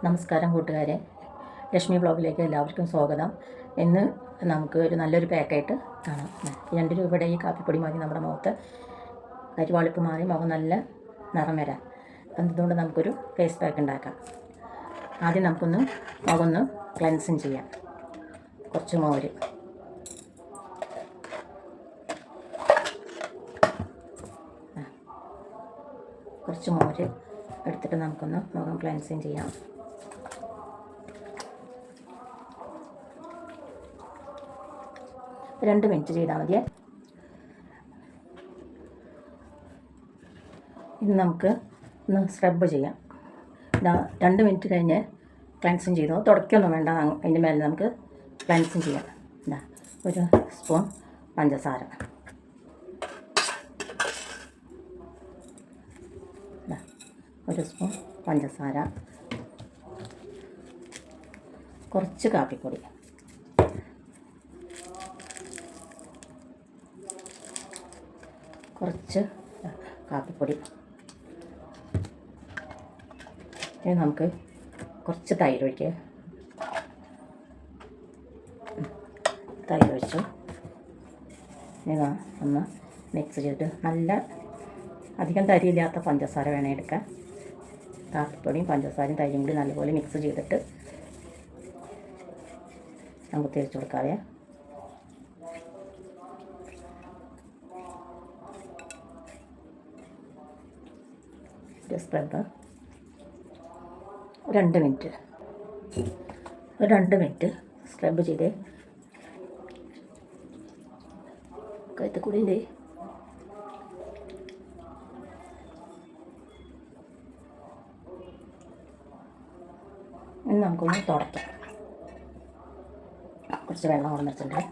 നമസ്കാരം കൂട്ടുകാരെ, ലക്ഷ്മി ബ്ലോഗിലേക്ക് എല്ലാവർക്കും സ്വാഗതം. ഇന്ന് നമുക്ക് ഒരു നല്ലൊരു പാക്കായിട്ട് കാണാം. 2 രൂപയുടെ ഈ കാപ്പിപ്പൊടി മതി നമ്മുടെ മുഖത്ത് കരിവാളിപ്പ് മാറി മുഖം നല്ല നിറം വരാൻ. അതുകൊണ്ട് നമുക്കൊരു ഫേസ് പാക്ക് ഉണ്ടാക്കാം. ആദ്യം നമുക്കൊന്ന് മുഖമൊന്ന് ക്ലെൻസിങ് ചെയ്യാം. കുറച്ച് മോര്, എടുത്തിട്ട് നമുക്കൊന്ന് മുഖം ക്ലെൻസിങ് ചെയ്യാം. രണ്ട് മിനിറ്റ് ചെയ്താൽ മതിയേ. ഇനി നമുക്ക് ഒന്ന് സ്ക്രബ് ചെയ്യാം. 2 മിനിറ്റ് കഴിഞ്ഞ് ക്ലെൻസിങ് ചെയ്തു. തുടയ്ക്കൊന്നും വേണ്ട, അതിൻ്റെ മേലെ നമുക്ക് ക്ലെൻസിങ് ചെയ്യാം. ഒരു സ്പൂൺ പഞ്ചസാര, കുറച്ച് കാപ്പിപ്പൊടി, ഇനി നമുക്ക് കുറച്ച് തൈര് ഒഴിച്ച് ഇനി ഒന്ന് മിക്സ് ചെയ്തിട്ട് നല്ല അധികം തരിയില്ലാത്ത പഞ്ചസാര വേണേൽ എടുക്കാൻ. കാപ്പിപ്പൊടിയും പഞ്ചസാരയും തൈരും കൂടി നല്ലപോലെ മിക്സ് ചെയ്തിട്ട് നമുക്ക് തേച്ച് കൊടുക്കാവേ. സ്ക്രബ് 2 മിനിറ്റ് സ്ക്രബ് ചെയ്തേ. കഴുത്ത് കൂടിയില്ലേ? ഇനി നമുക്കൊന്ന് തുടയ്ക്കാം. കുറച്ച് വെള്ളം കൊടുത്തിട്ടുണ്ട്.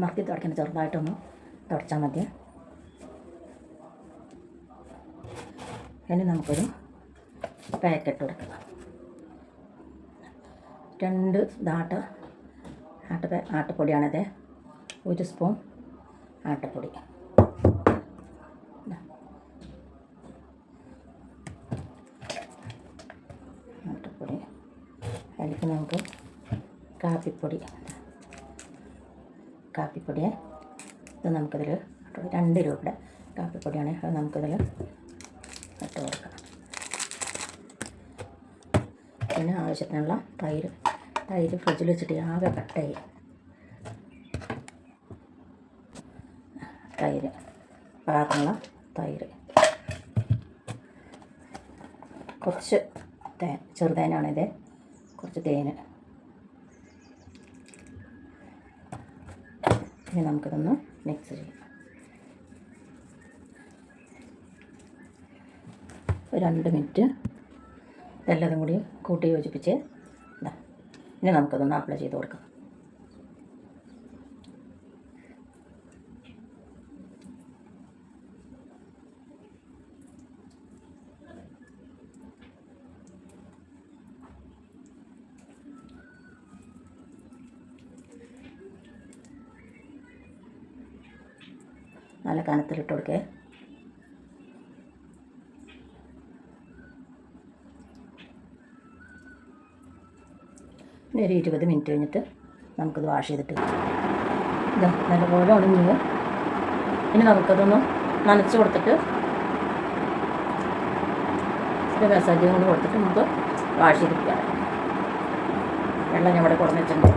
മറക്കി തുടയ്ക്കണം, ചെറുതായിട്ടൊന്ന് തുടച്ചാൽ മതി. ഇനി നമുക്കൊരു പാക്കറ്റ് കൊടുക്കാം. 2 ആട്ടപ്പൊടിയാണിത്. 1 സ്പൂൺ ആട്ടപ്പൊടി, അതിലേക്ക് നമുക്ക് കാപ്പിപ്പൊടി ഇത് നമുക്കിതിൽ 2 രൂപയുടെ കാപ്പിപ്പൊടിയാണ്. അത് നമുക്കിതിൽ ഇട്ട് കൊടുക്കാം. പിന്നെ ആവശ്യത്തിനുള്ള തൈര് ഫ്രിഡ്ജിൽ വെച്ചിട്ട് ആകെ കട്ടായി. പാകമുള്ള തൈര്, കുറച്ച് ചെറുതേനാണിത്, കുറച്ച് തേന്. ഇനി നമുക്കിതൊന്ന് മിക്സ് ചെയ്യാം. 2 മിനിറ്റ് എല്ലാതും കൂടി കൂട്ടി യോജിപ്പിച്ച് ഇനി നമുക്കതൊന്ന് അപ്ലൈ ചെയ്ത് കൊടുക്കാം. നല്ല കനത്തിലിട്ട് കൊടുക്കേ. ഒരു 20 മിനിറ്റ് കഴിഞ്ഞിട്ട് നമുക്കത് വാഷ് ചെയ്തിട്ട് നല്ലപോലെ ഉണങ്ങി. ഇനി നമുക്കതൊന്ന് നനച്ച് കൊടുത്തിട്ട് ഒരു മസാജ് കൊണ്ട് കൊടുത്തിട്ട് നമുക്ക് വാഷ് ചെയ്തിരിക്കാം. വെള്ളം ഞാൻ ഇവിടെ കുറഞ്ഞ് വെച്ചിട്ടുണ്ട്.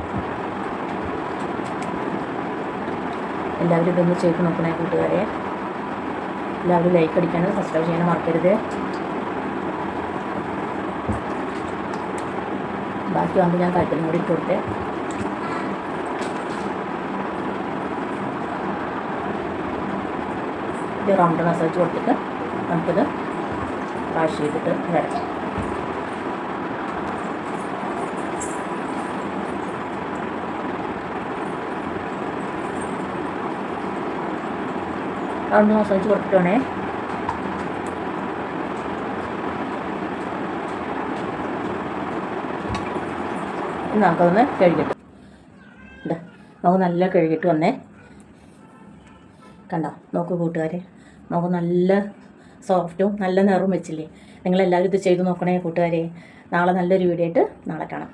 എല്ലാവരും ഇതൊന്ന് ചെയ്ത് നോക്കണേ കൂട്ടുകാരെ. എല്ലാവരും ലൈക്ക് അടിക്കാനും സബ്സ്ക്രൈബ് ചെയ്യാനും മറക്കരുത്. ബാക്കി വന്ന് ഞാൻ കഴുത്തിലും കൂടി ഇട്ട് കൊടുത്തേ. ഇത് റൗണ്ട് മസാജ് കൊടുത്തിട്ട് നമുക്കിത് വാഷ് ചെയ്തിട്ട് വരാം. റൗണ്ട് മസാജ് കൊടുത്തിട്ട് വേണേ ഇന്ന് നമുക്കതൊന്ന് കഴുകിട്ട് ഇതാ നമുക്ക് നല്ല കഴുകിയിട്ട് വന്നേ. കണ്ടോ, നോക്കൂ കൂട്ടുകാരെ, നമുക്ക് നല്ല സോഫ്റ്റും നല്ല നിറവും വെച്ചില്ലേ. നിങ്ങളെല്ലാവരും ഇത് ചെയ്ത് നോക്കണേ കൂട്ടുകാരെ. നാളെ നല്ലൊരു വീഡിയോ ആയിട്ട് നാളെ കാണാം.